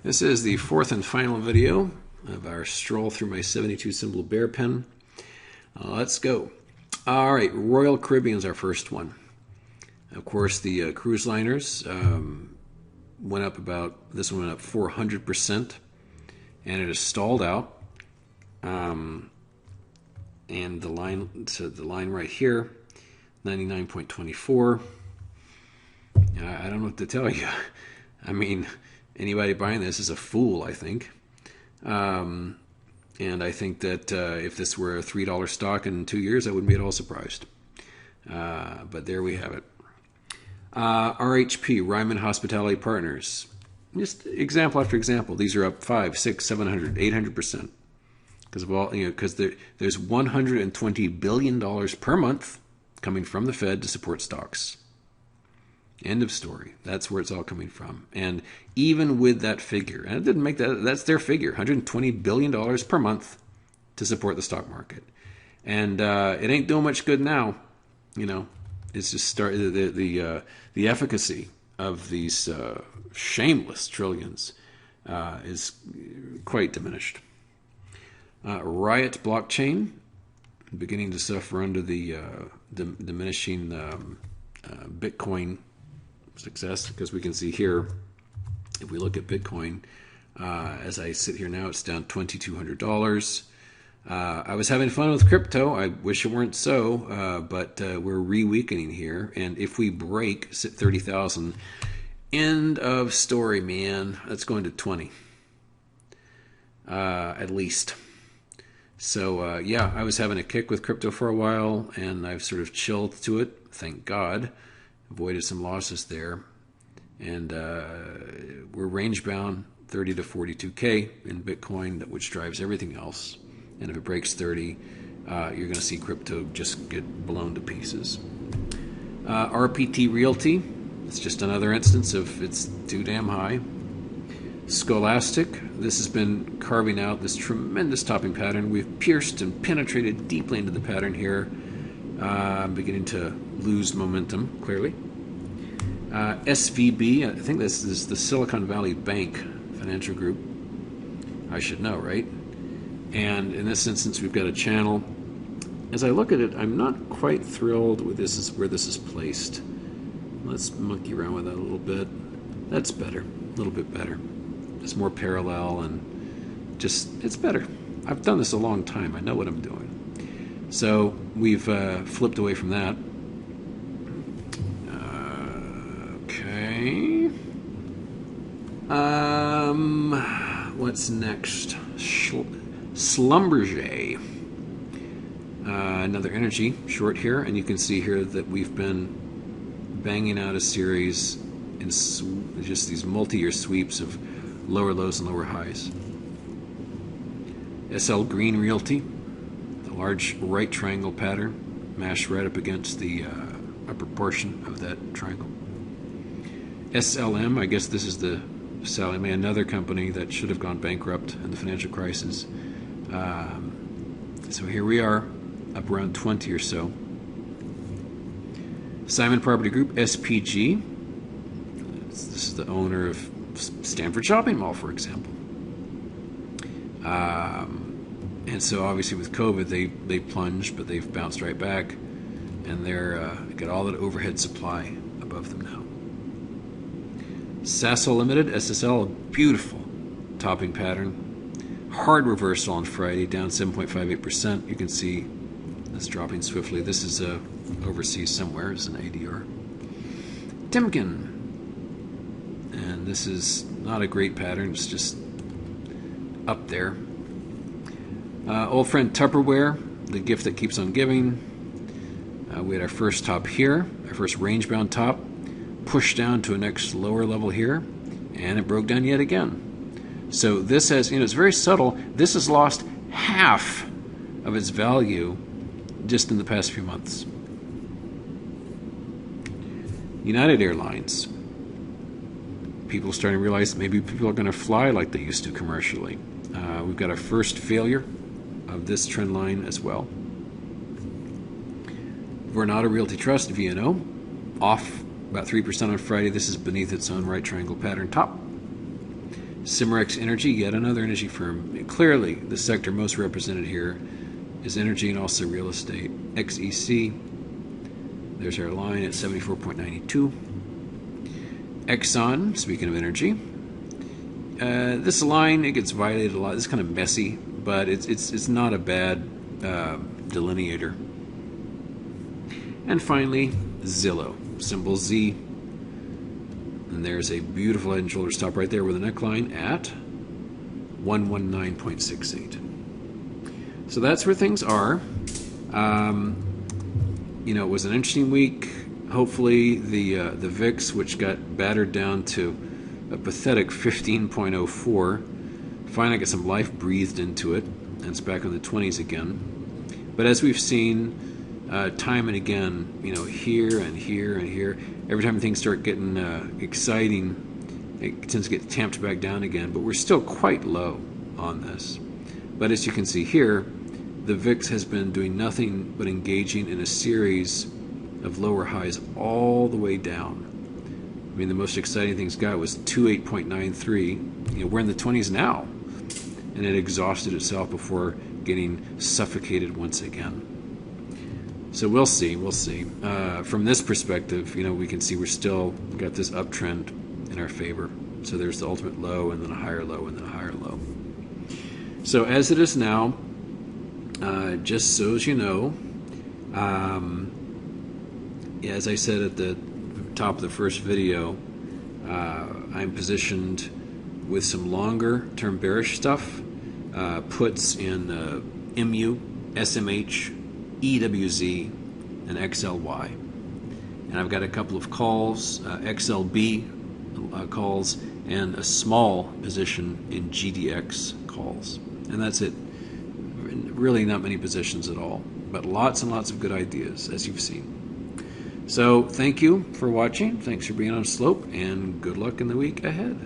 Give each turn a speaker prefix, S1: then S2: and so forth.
S1: This is the fourth and final video of our stroll through my 72 symbol bear pen. Let's go. All right, Royal Caribbean is our first one. Of course, the cruise liners went up this one went up 400%, and it has stalled out. And the line right here, 99.24. I don't know what to tell you. I mean, anybody buying this is a fool, I think. And I think that if this were a $3 stock in 2 years, I wouldn't be at all surprised. But there we have it. RHP, Ryman Hospitality Partners. Just example after example. These are up 5, 6, 700, 800%. Because of all, because there's $120 billion per month coming from the Fed to support stocks. End of story. That's where it's all coming from. And even with that figure, and it didn't make that's their figure, $120 billion per month to support the stock market. And it ain't doing much good now. It's just the efficacy of these shameless trillions is quite diminished. Riot Blockchain, beginning to suffer under the diminishing Bitcoin success, because we can see here, if we look at Bitcoin, as I sit here now, it's down $2,200. I was having fun with crypto. I wish it weren't so, but we're re-weakening here, and if we break 30,000, end of story, man. That's going to 20 at least. So yeah, I was having a kick with crypto for a while, and I've sort of chilled to it, thank God. Avoided some losses there, and we're range bound 30 to 42K in Bitcoin, which drives everything else. And if it breaks 30, you're going to see crypto just get blown to pieces. RPT Realty, it's just another instance of it's too damn high. Scholastic, this has been carving out this tremendous topping pattern. We've pierced and penetrated deeply into the pattern here. I'm beginning to lose momentum, clearly. SVB, I think this is the Silicon Valley Bank financial group. I should know, right? And in this instance, we've got a channel. As I look at it, I'm not quite thrilled with where this is placed. Let's monkey around with that a little bit. That's better, a little bit better. It's more parallel and it's better. I've done this a long time. I know what I'm doing. So we've flipped away from that. Okay. What's next? Schlumberger. Another energy short here, and you can see here that we've been banging out a series in just these multi-year sweeps of lower lows and lower highs. SL Green Realty, the large right triangle pattern, mashed right up against the upper portion of that triangle. SLM, I guess this is the Sallie Mae, another company that should have gone bankrupt in the financial crisis. So here we are, up around 20 or so. Simon Property Group, SPG. This is the owner of Stanford Shopping Mall, for example. And so obviously with COVID, they plunged, but they've bounced right back, and they're got all that overhead supply above them now. Sasol Limited, SSL, a beautiful topping pattern. Hard reversal on Friday, down 7.58%. You can see it's dropping swiftly. This is overseas somewhere. It's an ADR. Timken. And this is not a great pattern. It's just up there. Old friend Tupperware, the gift that keeps on giving. We had our first top here, our first range-bound top, pushed down to a next lower level here, and it broke down yet again. So this has, it's very subtle. This has lost half of its value just in the past few months. United Airlines. People are starting to realize that maybe people are going to fly like they used to commercially. We've got our first failure of this trend line as well. Vornado Realty Trust, VNO, off about 3% on Friday. This is beneath its own right triangle pattern top. Cimarex Energy, yet another energy firm. Clearly, the sector most represented here is energy and also real estate. XEC, there's our line at 74.92. Exxon, speaking of energy, this line, it gets violated a lot. It's kind of messy, but it's not a bad delineator. And finally, Zillow, symbol Z. And there's a beautiful head and shoulder stop right there with a neckline at 119.68. So that's where things are. You know, it was an interesting week. Hopefully the VIX, which got battered down to a pathetic 15.04, finally got some life breathed into it, and it's back in the 20s again. But as we've seen time and again, you know, here and here and here, every time things start getting exciting, it tends to get tamped back down again. But we're still quite low on this. But as you can see here, the VIX has been doing nothing but engaging in a series of lower highs all the way down. I mean, the most exciting thing it's got was 28.93. You know, we're in the 20s now, and it exhausted itself before getting suffocated once again. So we'll see. From this perspective, you know, we can see we're still got this uptrend in our favor. So there's the ultimate low, and then a higher low, and then a higher low. So as it is now, just so as you know, as I said at the top of the first video, I'm positioned with some longer term bearish stuff, puts in MU, SMH, EWZ, and XLY. And I've got a couple of calls, XLB calls, and a small position in GDX calls. And that's it. Really not many positions at all, but lots and lots of good ideas, as you've seen. So thank you for watching. Thanks for being on Slope, and good luck in the week ahead.